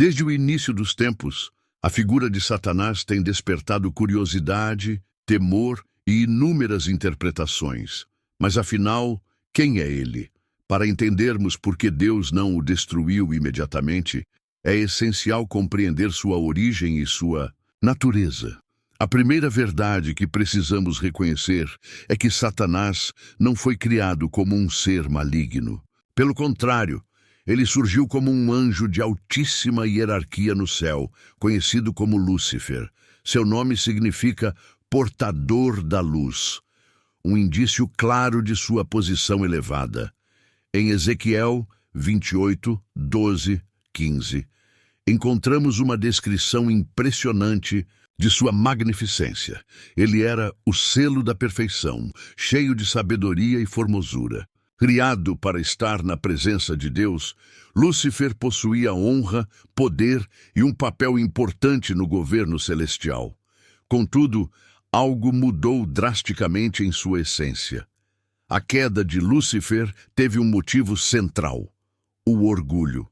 Desde o início dos tempos, a figura de Satanás tem despertado curiosidade, temor e inúmeras interpretações. Mas afinal, quem é ele? Para entendermos por que Deus não o destruiu imediatamente, é essencial compreender sua origem e sua natureza. A primeira verdade que precisamos reconhecer é que Satanás não foi criado como um ser maligno. Pelo contrário, ele surgiu como um anjo de altíssima hierarquia no céu, conhecido como Lúcifer. Seu nome significa portador da luz, um indício claro de sua posição elevada. Em Ezequiel 28, 12, 15, encontramos uma descrição impressionante de sua magnificência. Ele era o selo da perfeição, cheio de sabedoria e formosura. Criado para estar na presença de Deus, Lúcifer possuía honra, poder e um papel importante no governo celestial. Contudo, algo mudou drasticamente em sua essência. A queda de Lúcifer teve um motivo central: o orgulho.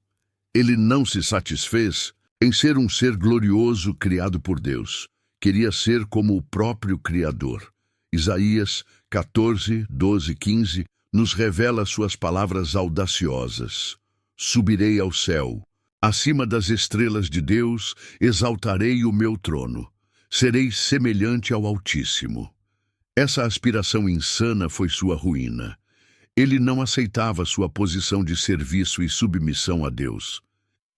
Ele não se satisfez em ser um ser glorioso criado por Deus. Queria ser como o próprio Criador. Isaías 14, 12, 15 nos revela suas palavras audaciosas. Subirei ao céu, acima das estrelas de Deus, exaltarei o meu trono. Serei semelhante ao Altíssimo. Essa aspiração insana foi sua ruína. Ele não aceitava sua posição de serviço e submissão a Deus.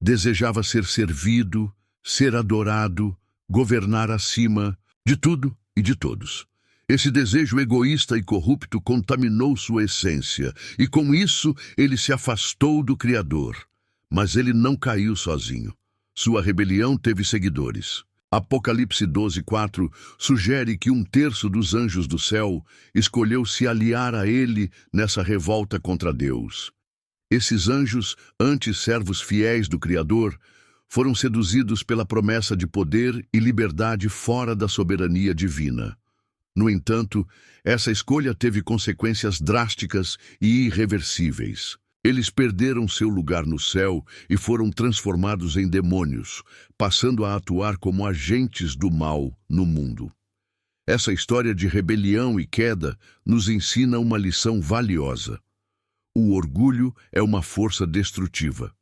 Desejava ser servido, ser adorado, governar acima de tudo e de todos. Esse desejo egoísta e corrupto contaminou sua essência, e com isso ele se afastou do Criador. Mas ele não caiu sozinho. Sua rebelião teve seguidores. Apocalipse 12:4 sugere que 1/3 dos anjos do céu escolheu se aliar a ele nessa revolta contra Deus. Esses anjos, antes servos fiéis do Criador, foram seduzidos pela promessa de poder e liberdade fora da soberania divina. No entanto, essa escolha teve consequências drásticas e irreversíveis. Eles perderam seu lugar no céu e foram transformados em demônios, passando a atuar como agentes do mal no mundo. Essa história de rebelião e queda nos ensina uma lição valiosa. O orgulho é uma força destrutiva.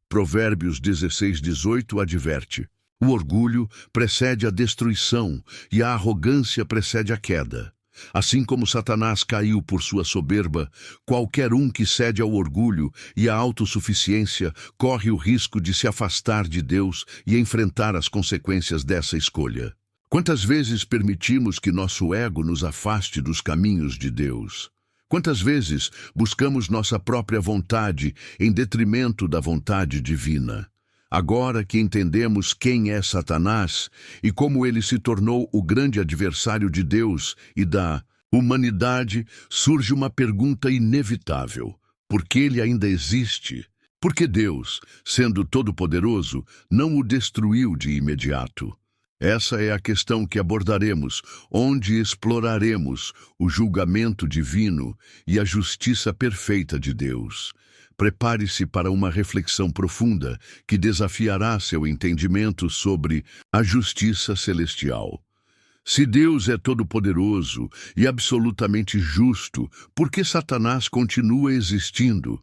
Provérbios 16:18 adverte: o orgulho precede a destruição e a arrogância precede a queda. Assim como Satanás caiu por sua soberba, qualquer um que cede ao orgulho e à autossuficiência corre o risco de se afastar de Deus e enfrentar as consequências dessa escolha. Quantas vezes permitimos que nosso ego nos afaste dos caminhos de Deus? Quantas vezes buscamos nossa própria vontade em detrimento da vontade divina? Agora que entendemos quem é Satanás e como ele se tornou o grande adversário de Deus e da humanidade, surge uma pergunta inevitável: por que ele ainda existe? Por que Deus, sendo todo-poderoso, não o destruiu de imediato? Essa é a questão que abordaremos, onde exploraremos o julgamento divino e a justiça perfeita de Deus. Prepare-se para uma reflexão profunda que desafiará seu entendimento sobre a justiça celestial. Se Deus é todo-poderoso e absolutamente justo, por que Satanás continua existindo?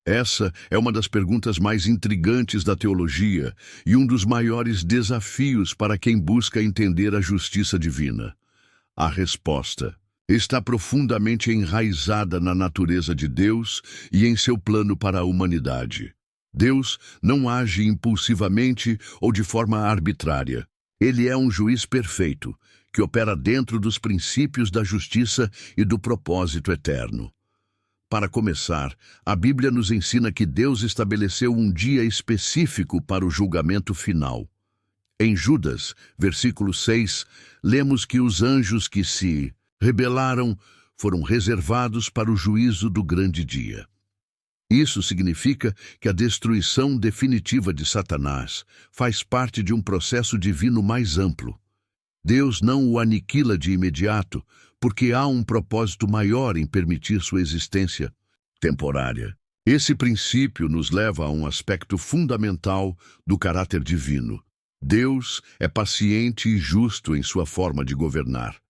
Essa é uma das perguntas mais intrigantes da teologia e um dos maiores desafios para quem busca entender a justiça divina. A resposta está profundamente enraizada na natureza de Deus e em seu plano para a humanidade. Deus não age impulsivamente ou de forma arbitrária. Ele é um juiz perfeito, que opera dentro dos princípios da justiça e do propósito eterno. Para começar, a Bíblia nos ensina que Deus estabeleceu um dia específico para o julgamento final. Em Judas, versículo 6, lemos que os anjos que se rebelaram foram reservados para o juízo do grande dia. Isso significa que a destruição definitiva de Satanás faz parte de um processo divino mais amplo. Deus não o aniquila de imediato, porque há um propósito maior em permitir sua existência temporária. Esse princípio nos leva a um aspecto fundamental do caráter divino. Deus é paciente e justo em sua forma de governar.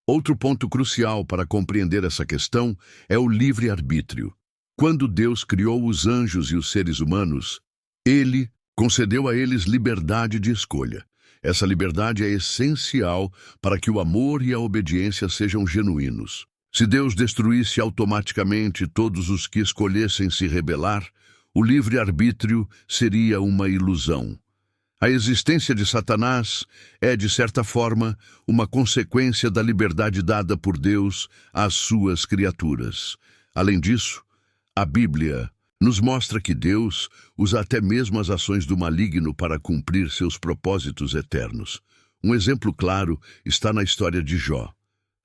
Outro ponto crucial para compreender essa questão é o livre-arbítrio. Quando Deus criou os anjos e os seres humanos, Ele concedeu a eles liberdade de escolha. Essa liberdade é essencial para que o amor e a obediência sejam genuínos. Se Deus destruísse automaticamente todos os que escolhessem se rebelar, o livre-arbítrio seria uma ilusão. A existência de Satanás é, de certa forma, uma consequência da liberdade dada por Deus às suas criaturas. Além disso, a Bíblia nos mostra que Deus usa até mesmo as ações do maligno para cumprir seus propósitos eternos. Um exemplo claro está na história de Jó.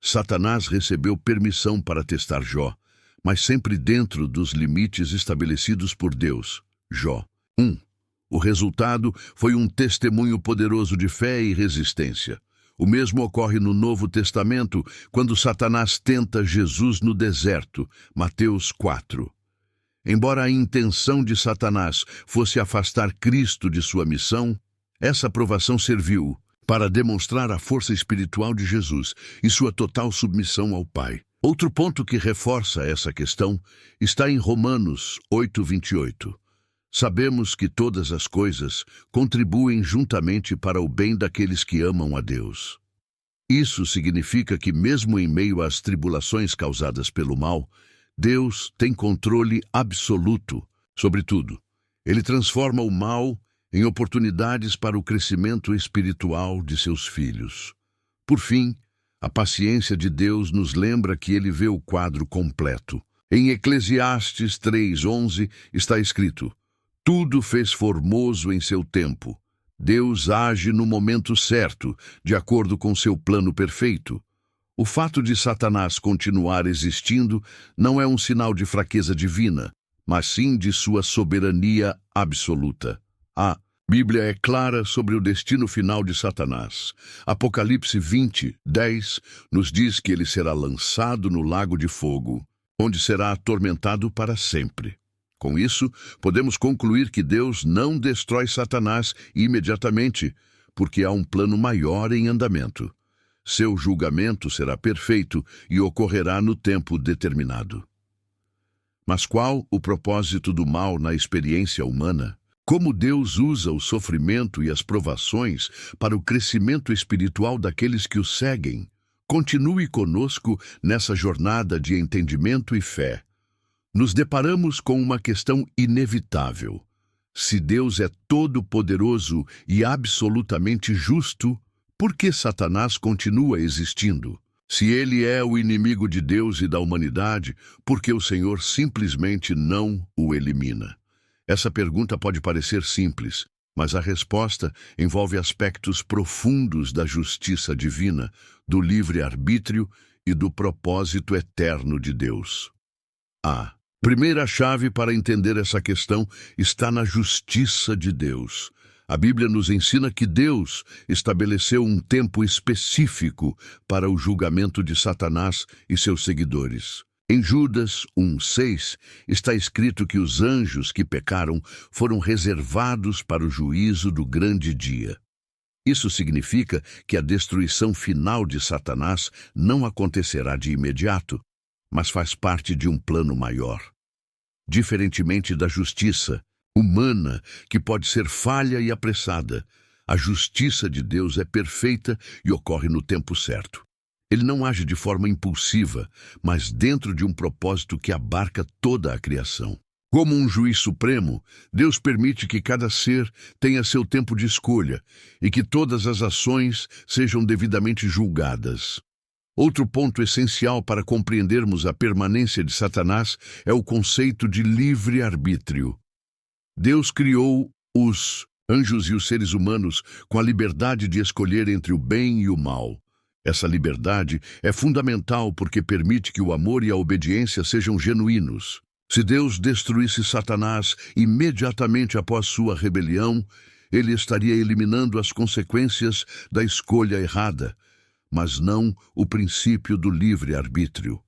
Satanás recebeu permissão para testar Jó, mas sempre dentro dos limites estabelecidos por Deus. Jó 1. O resultado foi um testemunho poderoso de fé e resistência. O mesmo ocorre no Novo Testamento, quando Satanás tenta Jesus no deserto, Mateus 4. Embora a intenção de Satanás fosse afastar Cristo de sua missão, essa provação serviu para demonstrar a força espiritual de Jesus e sua total submissão ao Pai. Outro ponto que reforça essa questão está em Romanos 8:28. Sabemos que todas as coisas contribuem juntamente para o bem daqueles que amam a Deus. Isso significa que, mesmo em meio às tribulações causadas pelo mal, Deus tem controle absoluto sobre tudo. Ele transforma o mal em oportunidades para o crescimento espiritual de seus filhos. Por fim, a paciência de Deus nos lembra que Ele vê o quadro completo. Em Eclesiastes 3:11 está escrito: tudo fez formoso em seu tempo. Deus age no momento certo, de acordo com seu plano perfeito. O fato de Satanás continuar existindo não é um sinal de fraqueza divina, mas sim de sua soberania absoluta. A Bíblia é clara sobre o destino final de Satanás. Apocalipse 20:10 nos diz que ele será lançado no lago de fogo, onde será atormentado para sempre. Com isso, podemos concluir que Deus não destrói Satanás imediatamente, porque há um plano maior em andamento. Seu julgamento será perfeito e ocorrerá no tempo determinado. Mas qual o propósito do mal na experiência humana? Como Deus usa o sofrimento e as provações para o crescimento espiritual daqueles que o seguem? Continue conosco nessa jornada de entendimento e fé. Nos deparamos com uma questão inevitável. Se Deus é todo-poderoso e absolutamente justo, por que Satanás continua existindo? Se ele é o inimigo de Deus e da humanidade, por que o Senhor simplesmente não o elimina? Essa pergunta pode parecer simples, mas a resposta envolve aspectos profundos da justiça divina, do livre-arbítrio e do propósito eterno de Deus. A primeira chave para entender essa questão está na justiça de Deus. A Bíblia nos ensina que Deus estabeleceu um tempo específico para o julgamento de Satanás e seus seguidores. Em Judas 1:6 está escrito que os anjos que pecaram foram reservados para o juízo do grande dia. Isso significa que a destruição final de Satanás não acontecerá de imediato, mas faz parte de um plano maior. Diferentemente da justiça humana, que pode ser falha e apressada, a justiça de Deus é perfeita e ocorre no tempo certo. Ele não age de forma impulsiva, mas dentro de um propósito que abarca toda a criação. Como um juiz supremo, Deus permite que cada ser tenha seu tempo de escolha e que todas as ações sejam devidamente julgadas. Outro ponto essencial para compreendermos a permanência de Satanás é o conceito de livre-arbítrio. Deus criou os anjos e os seres humanos com a liberdade de escolher entre o bem e o mal. Essa liberdade é fundamental porque permite que o amor e a obediência sejam genuínos. Se Deus destruísse Satanás imediatamente após sua rebelião, ele estaria eliminando as consequências da escolha errada, mas não o princípio do livre-arbítrio.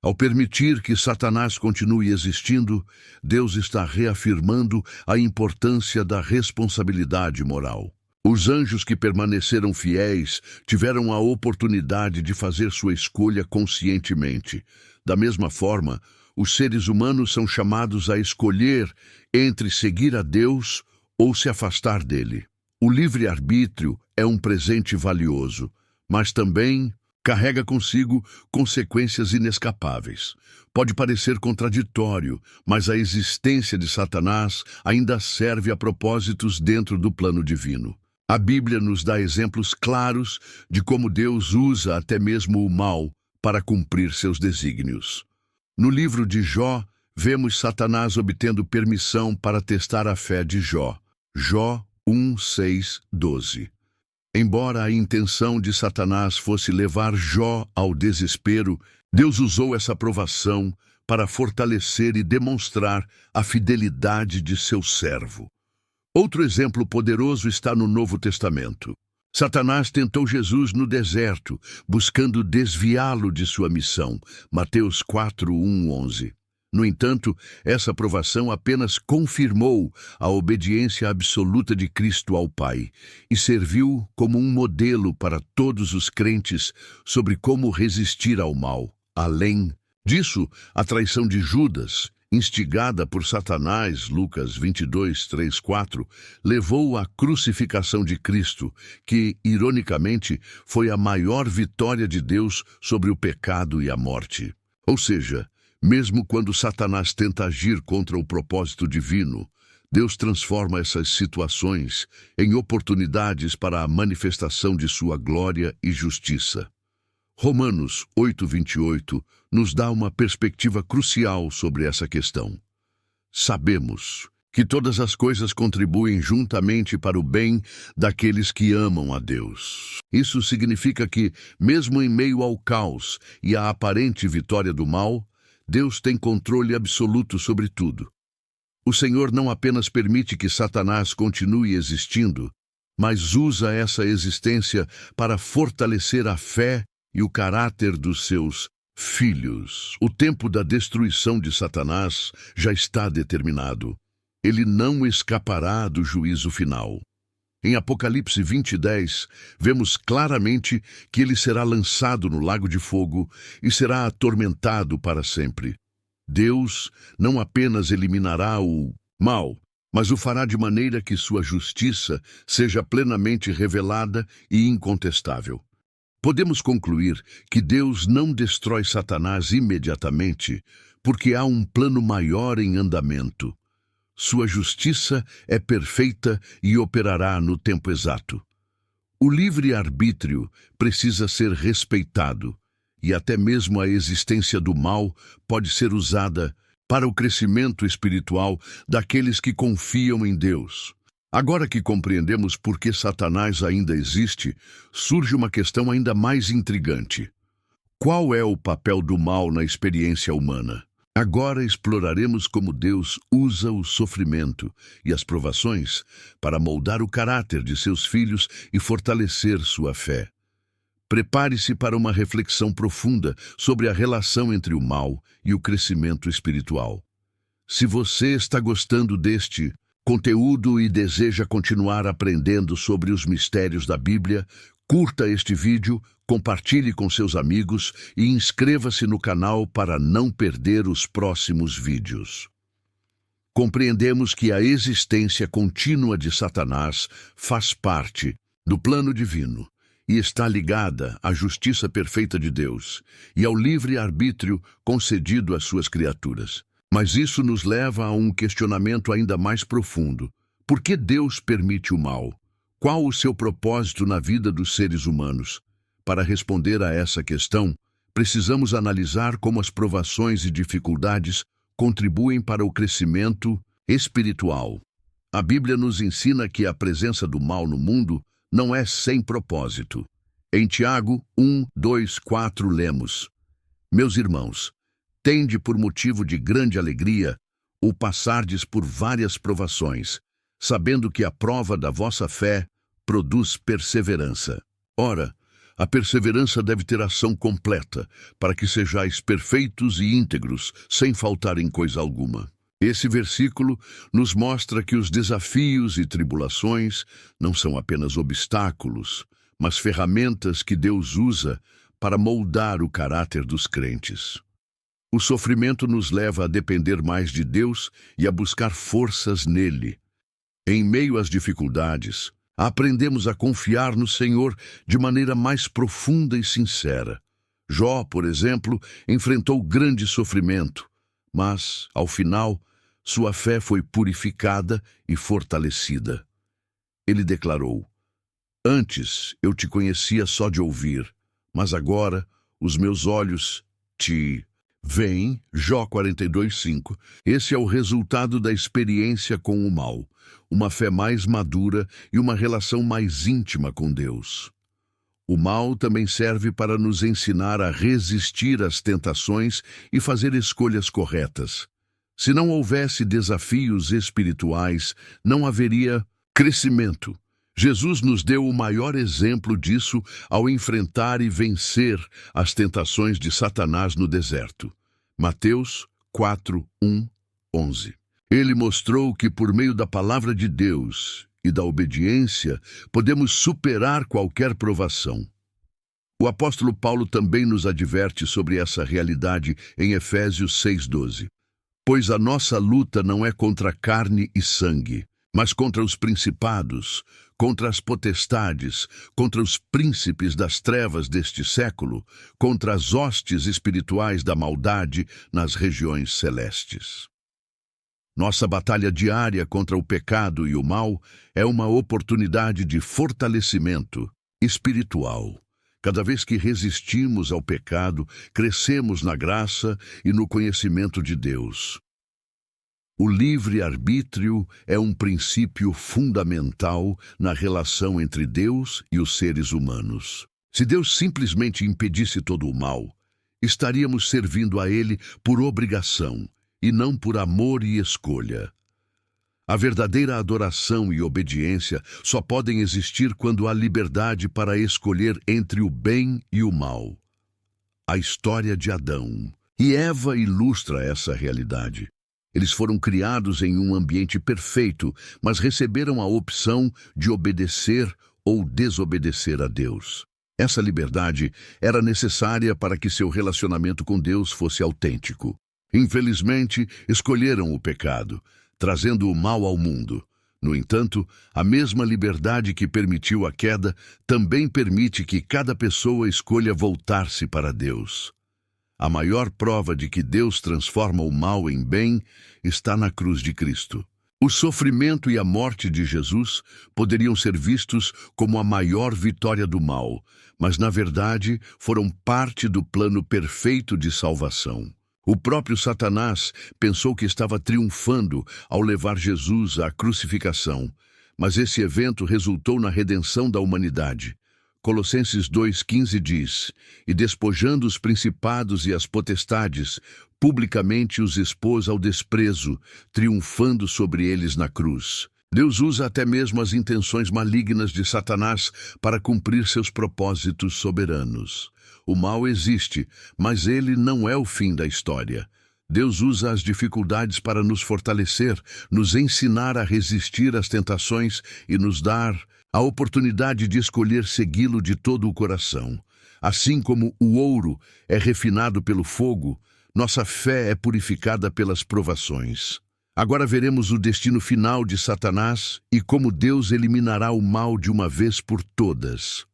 Ao permitir que Satanás continue existindo, Deus está reafirmando a importância da responsabilidade moral. Os anjos que permaneceram fiéis tiveram a oportunidade de fazer sua escolha conscientemente. Da mesma forma, os seres humanos são chamados a escolher entre seguir a Deus ou se afastar dele. O livre-arbítrio é um presente valioso, mas também carrega consigo consequências inescapáveis. Pode parecer contraditório, mas a existência de Satanás ainda serve a propósitos dentro do plano divino. A Bíblia nos dá exemplos claros de como Deus usa até mesmo o mal para cumprir seus desígnios. No livro de Jó, vemos Satanás obtendo permissão para testar a fé de Jó. Jó 1, 6, 12. Embora a intenção de Satanás fosse levar Jó ao desespero, Deus usou essa provação para fortalecer e demonstrar a fidelidade de seu servo. Outro exemplo poderoso está no Novo Testamento. Satanás tentou Jesus no deserto, buscando desviá-lo de sua missão. Mateus 4, 1, 11. No entanto, essa provação apenas confirmou a obediência absoluta de Cristo ao Pai e serviu como um modelo para todos os crentes sobre como resistir ao mal. Além disso, a traição de Judas, instigada por Satanás, Lucas 22, 3, 4, levou à crucificação de Cristo, que, ironicamente, foi a maior vitória de Deus sobre o pecado e a morte. Ou seja, mesmo quando Satanás tenta agir contra o propósito divino, Deus transforma essas situações em oportunidades para a manifestação de sua glória e justiça. Romanos 8:28 nos dá uma perspectiva crucial sobre essa questão. Sabemos que todas as coisas contribuem juntamente para o bem daqueles que amam a Deus. Isso significa que, mesmo em meio ao caos e à aparente vitória do mal, Deus tem controle absoluto sobre tudo. O Senhor não apenas permite que Satanás continue existindo, mas usa essa existência para fortalecer a fé e o caráter dos seus filhos. O tempo da destruição de Satanás já está determinado. Ele não escapará do juízo final. Em Apocalipse 20:10, vemos claramente que ele será lançado no lago de fogo e será atormentado para sempre. Deus não apenas eliminará o mal, mas o fará de maneira que sua justiça seja plenamente revelada e incontestável. Podemos concluir que Deus não destrói Satanás imediatamente, porque há um plano maior em andamento. Sua justiça é perfeita e operará no tempo exato. O livre-arbítrio precisa ser respeitado, e até mesmo a existência do mal pode ser usada para o crescimento espiritual daqueles que confiam em Deus. Agora que compreendemos por que Satanás ainda existe, surge uma questão ainda mais intrigante. Qual é o papel do mal na experiência humana? Agora exploraremos como Deus usa o sofrimento e as provações para moldar o caráter de seus filhos e fortalecer sua fé. Prepare-se para uma reflexão profunda sobre a relação entre o mal e o crescimento espiritual. Se você está gostando deste conteúdo e deseja continuar aprendendo sobre os mistérios da Bíblia, curta este vídeo, compartilhe com seus amigos e inscreva-se no canal para não perder os próximos vídeos. Compreendemos que a existência contínua de Satanás faz parte do plano divino e está ligada à justiça perfeita de Deus e ao livre-arbítrio concedido às suas criaturas. Mas isso nos leva a um questionamento ainda mais profundo. Por que Deus permite o mal? Qual o seu propósito na vida dos seres humanos? Para responder a essa questão, precisamos analisar como as provações e dificuldades contribuem para o crescimento espiritual. A Bíblia nos ensina que a presença do mal no mundo não é sem propósito. Em Tiago 1, 2, 4 lemos: Meus irmãos, tende por motivo de grande alegria o passardes por várias provações, sabendo que a prova da vossa fé produz perseverança. Ora, a perseverança deve ter ação completa, para que sejais perfeitos e íntegros, sem faltar em coisa alguma. Esse versículo nos mostra que os desafios e tribulações não são apenas obstáculos, mas ferramentas que Deus usa para moldar o caráter dos crentes. O sofrimento nos leva a depender mais de Deus e a buscar forças nele. Em meio às dificuldades, aprendemos a confiar no Senhor de maneira mais profunda e sincera. Jó, por exemplo, enfrentou grande sofrimento, mas, ao final, sua fé foi purificada e fortalecida. Ele declarou: "Antes eu te conhecia só de ouvir, mas agora os meus olhos te veem." Jó 42:5. Esse é o resultado da experiência com o mal, uma fé mais madura e uma relação mais íntima com Deus. O mal também serve para nos ensinar a resistir às tentações e fazer escolhas corretas. Se não houvesse desafios espirituais, não haveria crescimento. Jesus nos deu o maior exemplo disso ao enfrentar e vencer as tentações de Satanás no deserto. Mateus 4:1-11. Ele mostrou que por meio da palavra de Deus e da obediência podemos superar qualquer provação. O apóstolo Paulo também nos adverte sobre essa realidade em Efésios 6:12. Pois a nossa luta não é contra carne e sangue, mas contra os principados, contra as potestades, contra os príncipes das trevas deste século, contra as hostes espirituais da maldade nas regiões celestes. Nossa batalha diária contra o pecado e o mal é uma oportunidade de fortalecimento espiritual. Cada vez que resistimos ao pecado, crescemos na graça e no conhecimento de Deus. O livre-arbítrio é um princípio fundamental na relação entre Deus e os seres humanos. Se Deus simplesmente impedisse todo o mal, estaríamos servindo a Ele por obrigação e não por amor e escolha. A verdadeira adoração e obediência só podem existir quando há liberdade para escolher entre o bem e o mal. A história de Adão e Eva ilustra essa realidade. Eles foram criados em um ambiente perfeito, mas receberam a opção de obedecer ou desobedecer a Deus. Essa liberdade era necessária para que seu relacionamento com Deus fosse autêntico. Infelizmente, escolheram o pecado, trazendo o mal ao mundo. No entanto, a mesma liberdade que permitiu a queda também permite que cada pessoa escolha voltar-se para Deus. A maior prova de que Deus transforma o mal em bem está na cruz de Cristo. O sofrimento e a morte de Jesus poderiam ser vistos como a maior vitória do mal, mas na verdade foram parte do plano perfeito de salvação. O próprio Satanás pensou que estava triunfando ao levar Jesus à crucificação, mas esse evento resultou na redenção da humanidade. Colossenses 2:15 diz: "E despojando os principados e as potestades, publicamente os expôs ao desprezo, triunfando sobre eles na cruz." Deus usa até mesmo as intenções malignas de Satanás para cumprir seus propósitos soberanos. O mal existe, mas ele não é o fim da história. Deus usa as dificuldades para nos fortalecer, nos ensinar a resistir às tentações e nos dar a oportunidade de escolher segui-lo de todo o coração. Assim como o ouro é refinado pelo fogo, nossa fé é purificada pelas provações. Agora veremos o destino final de Satanás e como Deus eliminará o mal de uma vez por todas.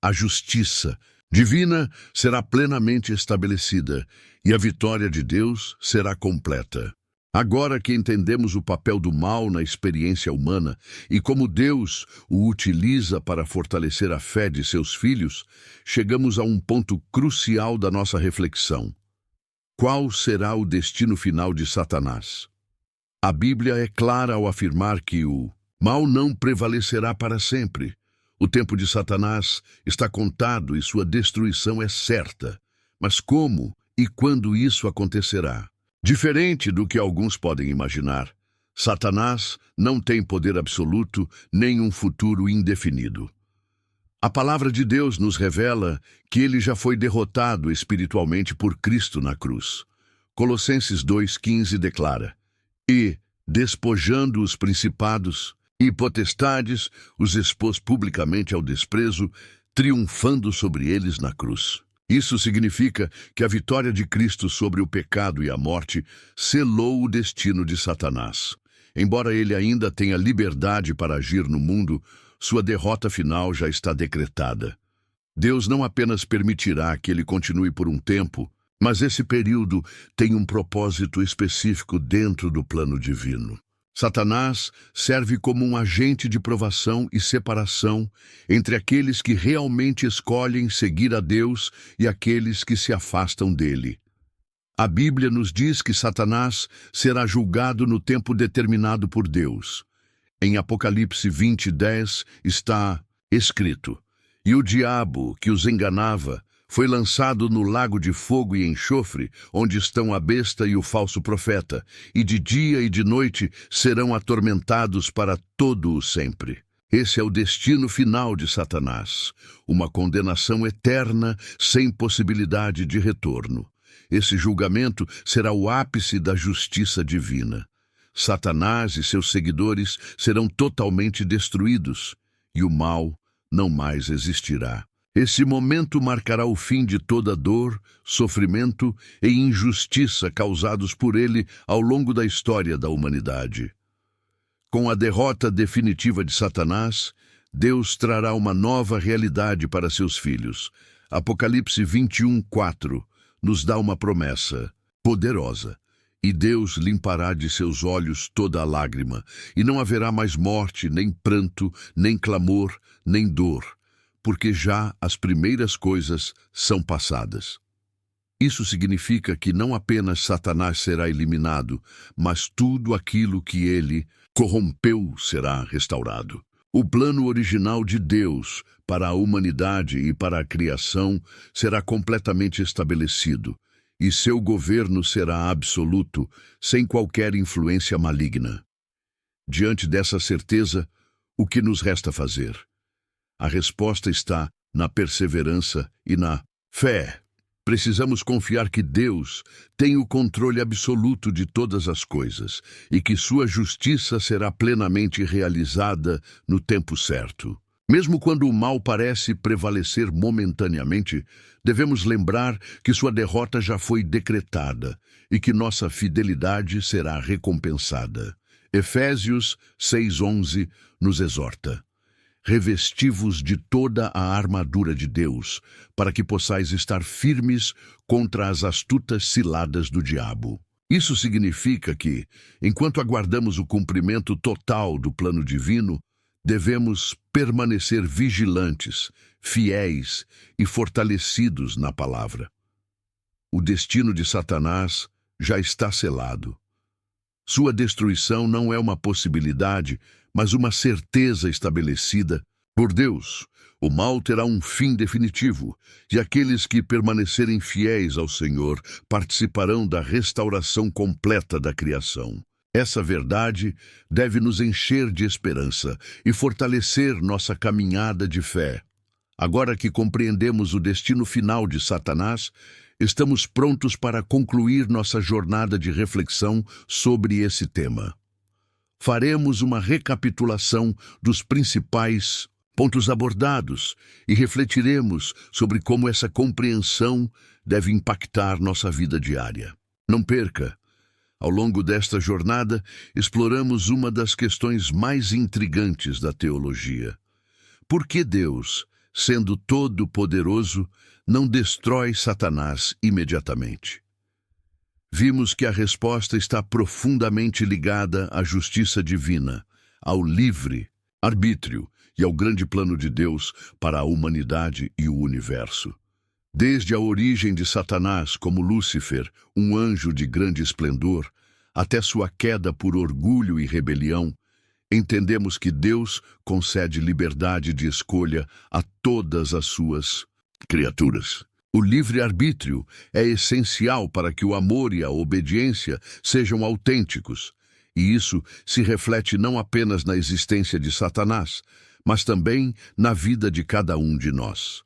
A justiça divina será plenamente estabelecida e a vitória de Deus será completa. Agora que entendemos o papel do mal na experiência humana e como Deus o utiliza para fortalecer a fé de seus filhos, chegamos a um ponto crucial da nossa reflexão. Qual será o destino final de Satanás? A Bíblia é clara ao afirmar que o mal não prevalecerá para sempre. O tempo de Satanás está contado e sua destruição é certa. Mas como e quando isso acontecerá? Diferente do que alguns podem imaginar, Satanás não tem poder absoluto nem um futuro indefinido. A palavra de Deus nos revela que ele já foi derrotado espiritualmente por Cristo na cruz. Colossenses 2,15 declara: E, despojando os principados e potestades, os expôs publicamente ao desprezo, triunfando sobre eles na cruz. Isso significa que a vitória de Cristo sobre o pecado e a morte selou o destino de Satanás. Embora ele ainda tenha liberdade para agir no mundo, sua derrota final já está decretada. Deus não apenas permitirá que ele continue por um tempo, mas esse período tem um propósito específico dentro do plano divino. Satanás serve como um agente de provação e separação entre aqueles que realmente escolhem seguir a Deus e aqueles que se afastam dele. A Bíblia nos diz que Satanás será julgado no tempo determinado por Deus. Em Apocalipse 20:10 está escrito: E o diabo que os enganava foi lançado no lago de fogo e enxofre, onde estão a besta e o falso profeta, e de dia e de noite serão atormentados para todo o sempre. Esse é o destino final de Satanás, uma condenação eterna sem possibilidade de retorno. Esse julgamento será o ápice da justiça divina. Satanás e seus seguidores serão totalmente destruídos, e o mal não mais existirá. Esse momento marcará o fim de toda dor, sofrimento e injustiça causados por ele ao longo da história da humanidade. Com a derrota definitiva de Satanás, Deus trará uma nova realidade para seus filhos. Apocalipse 21:4 nos dá uma promessa poderosa. E Deus limpará de seus olhos toda a lágrima, e não haverá mais morte, nem pranto, nem clamor, nem dor, porque já as primeiras coisas são passadas. Isso significa que não apenas Satanás será eliminado, mas tudo aquilo que ele corrompeu será restaurado. O plano original de Deus para a humanidade e para a criação será completamente estabelecido, e seu governo será absoluto, sem qualquer influência maligna. Diante dessa certeza, o que nos resta fazer? A resposta está na perseverança e na fé. Precisamos confiar que Deus tem o controle absoluto de todas as coisas e que sua justiça será plenamente realizada no tempo certo. Mesmo quando o mal parece prevalecer momentaneamente, devemos lembrar que sua derrota já foi decretada e que nossa fidelidade será recompensada. Efésios 6:11 nos exorta: Revesti-vos de toda a armadura de Deus, para que possais estar firmes contra as astutas ciladas do diabo. Isso significa que, enquanto aguardamos o cumprimento total do plano divino, devemos permanecer vigilantes, fiéis e fortalecidos na palavra. O destino de Satanás já está selado. Sua destruição não é uma possibilidade, mas uma certeza estabelecida por Deus. O mal terá um fim definitivo, e aqueles que permanecerem fiéis ao Senhor participarão da restauração completa da criação. Essa verdade deve nos encher de esperança e fortalecer nossa caminhada de fé. Agora que compreendemos o destino final de Satanás, estamos prontos para concluir nossa jornada de reflexão sobre esse tema. Faremos uma recapitulação dos principais pontos abordados e refletiremos sobre como essa compreensão deve impactar nossa vida diária. Não perca! Ao longo desta jornada, exploramos uma das questões mais intrigantes da teologia. Por que Deus, sendo todo-poderoso, não destrói Satanás imediatamente? Vimos que a resposta está profundamente ligada à justiça divina, ao livre arbítrio e ao grande plano de Deus para a humanidade e o universo. Desde a origem de Satanás como Lúcifer, um anjo de grande esplendor, até sua queda por orgulho e rebelião, entendemos que Deus concede liberdade de escolha a todas as suas criaturas. O livre-arbítrio é essencial para que o amor e a obediência sejam autênticos, e isso se reflete não apenas na existência de Satanás, mas também na vida de cada um de nós.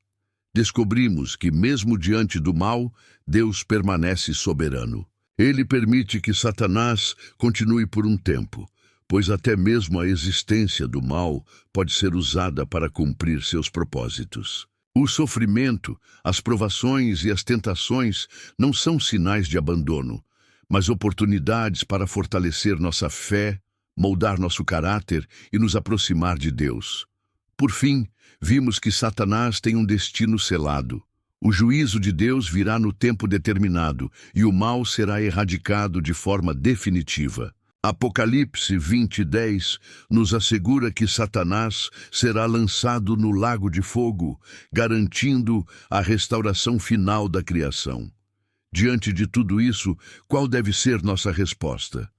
Descobrimos que, mesmo diante do mal, Deus permanece soberano. Ele permite que Satanás continue por um tempo, pois até mesmo a existência do mal pode ser usada para cumprir seus propósitos. O sofrimento, as provações e as tentações não são sinais de abandono, mas oportunidades para fortalecer nossa fé, moldar nosso caráter e nos aproximar de Deus. Por fim, vimos que Satanás tem um destino selado. O juízo de Deus virá no tempo determinado e o mal será erradicado de forma definitiva. Apocalipse 20:10 nos assegura que Satanás será lançado no lago de fogo, garantindo a restauração final da criação. Diante de tudo isso, qual deve ser nossa resposta?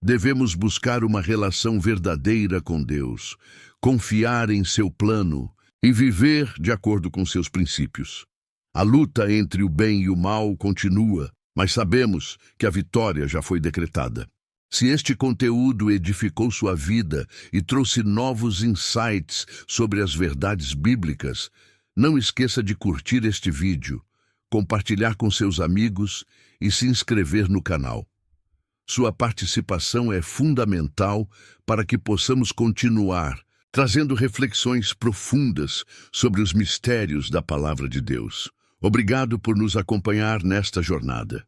Devemos buscar uma relação verdadeira com Deus, confiar em seu plano e viver de acordo com seus princípios. A luta entre o bem e o mal continua, mas sabemos que a vitória já foi decretada. Se este conteúdo edificou sua vida e trouxe novos insights sobre as verdades bíblicas, não esqueça de curtir este vídeo, compartilhar com seus amigos e se inscrever no canal. Sua participação é fundamental para que possamos continuar trazendo reflexões profundas sobre os mistérios da Palavra de Deus. Obrigado por nos acompanhar nesta jornada.